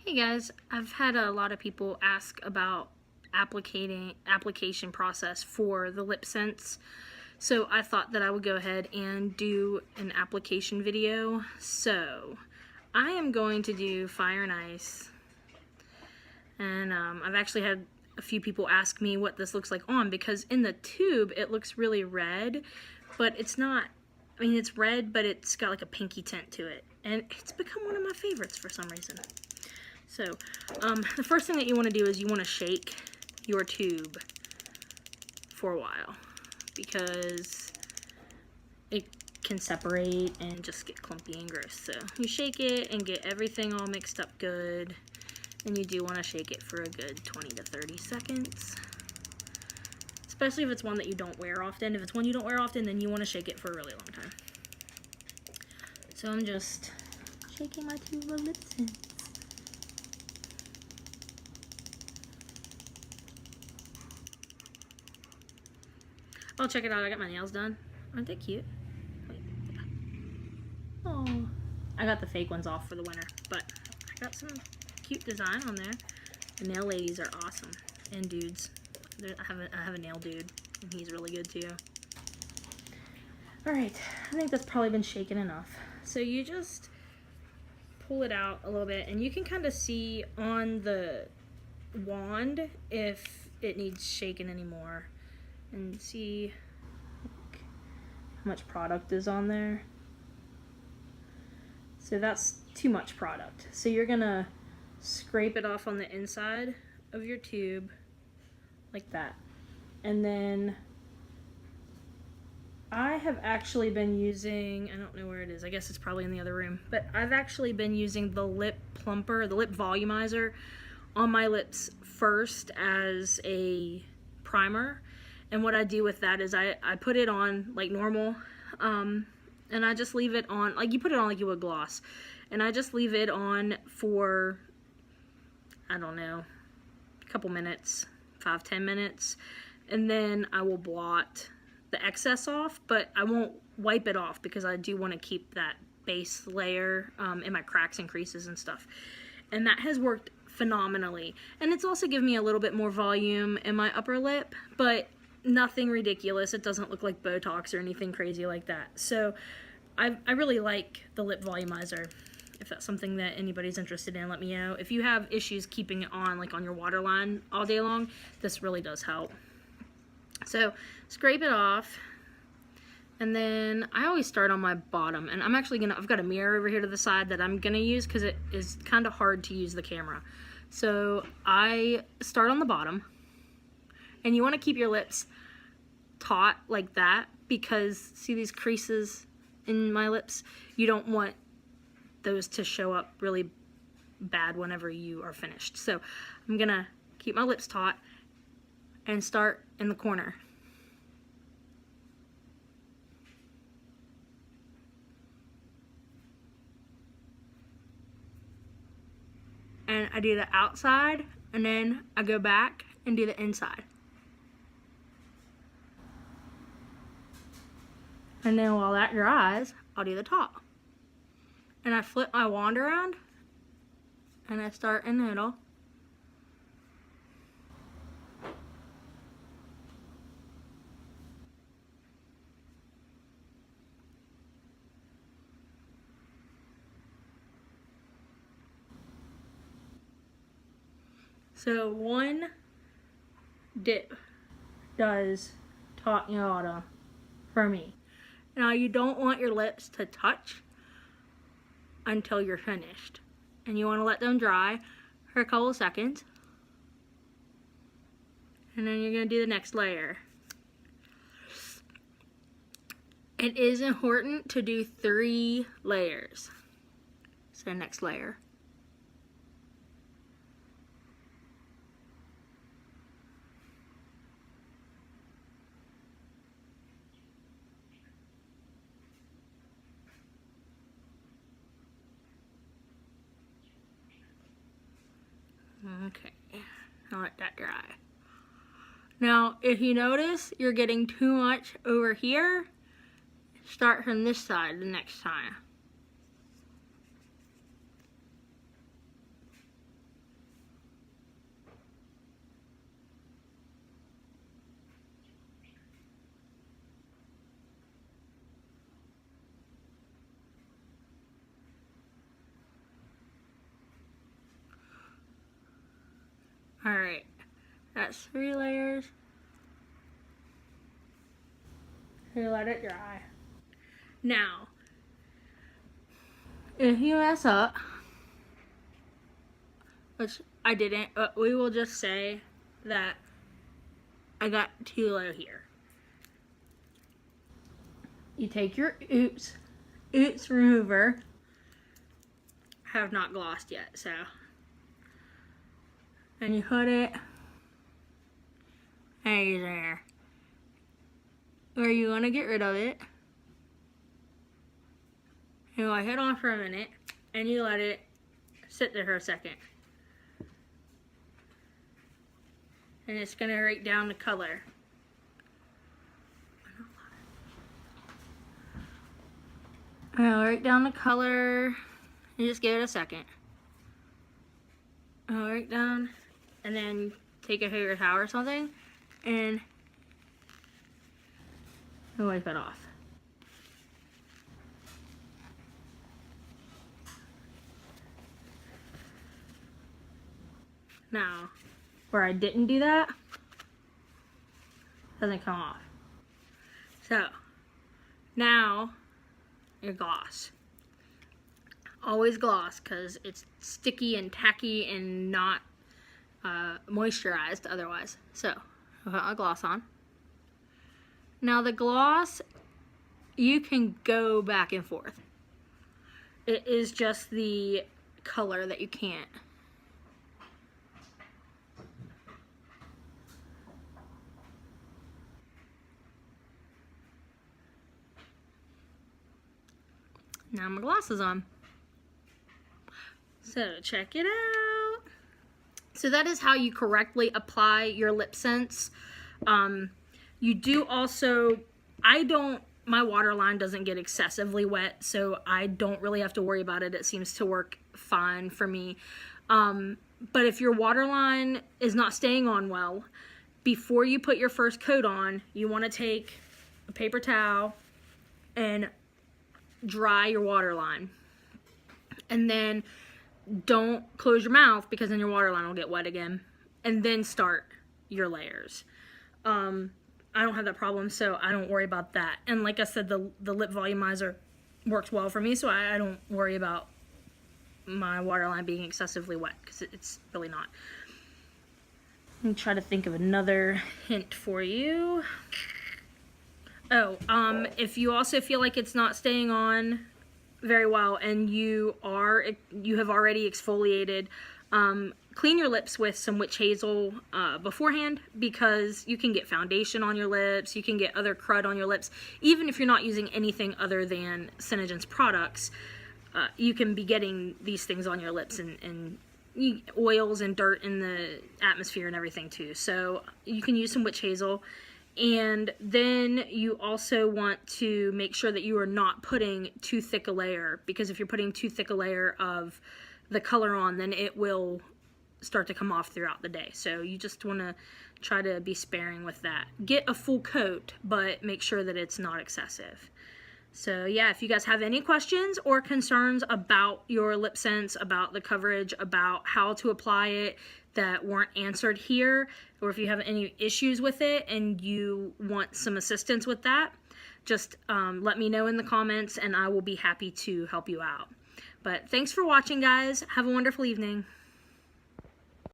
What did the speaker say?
Hey guys, I've had a lot of people ask about application process for the LipSense, so I thought that I would go ahead and do an application video. So I am going to do Fire and Ice, and I've actually had a few people ask me what this looks like on, because in the tube it looks really red, but it's not. I mean, it's red, but it's got like a pinky tint to it, and it's become one of my favorites for some reason. So, the first thing that you want to do is you want to shake your tube for a while, because it can separate and just get clumpy and gross. So you shake it and get everything all mixed up good, and you do want to shake it for a good 20 to 30 seconds, especially if it's one that you don't wear often. If it's one you don't wear often, then you want to shake it for a really long time. So I'm just shaking my tube of LipSense. Oh, check it out, I got my nails done. Aren't they cute? Wait, yeah. Oh, I got the fake ones off for the winter, but I got some cute design on there. The nail ladies are awesome, and dudes. I have a nail dude, and he's really good too. Alright, I think that's probably been shaken enough. So you just pull it out a little bit, and you can kind of see on the wand if it needs shaken anymore. And see how much product is on there. So that's too much product. So you're gonna scrape it off on the inside of your tube like that. And then I have actually been using, I don't know where it is, I guess it's probably in the other room, but I've actually been using the lip plumper, the lip volumizer on my lips first as a primer. And what I do with that is I put it on like normal, and I just leave it on, like you put it on like you would gloss. And I just leave it on for, I don't know, a couple minutes, 5-10 minutes. And then I will blot the excess off, but I won't wipe it off because I do want to keep that base layer in my cracks and creases and stuff. And that has worked phenomenally. And it's also given me a little bit more volume in my upper lip, but nothing ridiculous. It doesn't look like Botox or anything crazy like that. So I really like the lip volumizer. If that's something that anybody's interested in, let me know. If you have issues keeping it on, like on your waterline all day long, this really does help. So scrape it off, and then I always start on my bottom, and I've got a mirror over here to the side that I'm gonna use because it is kind of hard to use the camera. So I start on the bottom, and you want to keep your lips taut like that, because see these creases in my lips? You don't want those to show up really bad whenever you are finished. So I'm gonna keep my lips taut and start in the corner. And I do the outside, and then I go back and do the inside. And then while that dries, I'll do the top. And I flip my wand around, and I start in the middle. So one dip does top and bottom for me. Now you don't want your lips to touch until you're finished. And you want to let them dry for a couple of seconds. And then you're going to do the next layer. It is important to do 3 layers. So next layer. Okay, I'll let that dry. Now, if you notice you're getting too much over here, start from this side the next time. Alright, that's 3 layers. You let it dry. Now, if you mess up, which I didn't, but we will just say that I got too low here. You take your oops remover. I have not glossed yet, so. And you put it right there. Where you want to get rid of it. You wipe it off for a minute, and you let it sit there for a second. And it's going to break down the color. I'll break down the color. You just give it a second. I'll break down, and then take a paper towel or something, and wipe it off. Now, where I didn't do that, doesn't come off. So, now, your gloss. Always gloss, because it's sticky and tacky and not moisturized otherwise. So, I'll put my gloss on. Now the gloss, you can go back and forth. It is just the color that you can't. Now my gloss is on. So check it out. So that is how you correctly apply your LipSense. You do also, my waterline doesn't get excessively wet, so I don't really have to worry about it. It seems to work fine for me. But if your waterline is not staying on well, before you put your first coat on, you want to take a paper towel and dry your waterline. And then don't close your mouth, because then your waterline will get wet again. And then start your layers. I don't have that problem, so I don't worry about that. And like I said, the lip volumizer works well for me, so I don't worry about my waterline being excessively wet, because it's really not. Let me try to think of another hint for you. Oh, if you also feel like it's not staying on very well and you have already exfoliated, clean your lips with some witch hazel beforehand, because you can get foundation on your lips, you can get other crud on your lips. Even if you're not using anything other than SeneGence products, you can be getting these things on your lips, and oils and dirt in the atmosphere and everything too. So you can use some witch hazel. And then you also want to make sure that you are not putting too thick a layer, because if you're putting too thick a layer of the color on, then it will start to come off throughout the day. So you just want to try to be sparing with that. Get a full coat, but make sure that it's not excessive. So yeah, if you guys have any questions or concerns about your LipSense, about the coverage, about how to apply it that weren't answered here, or if you have any issues with it and you want some assistance with that, just let me know in the comments and I will be happy to help you out. But thanks for watching, guys. Have a wonderful evening.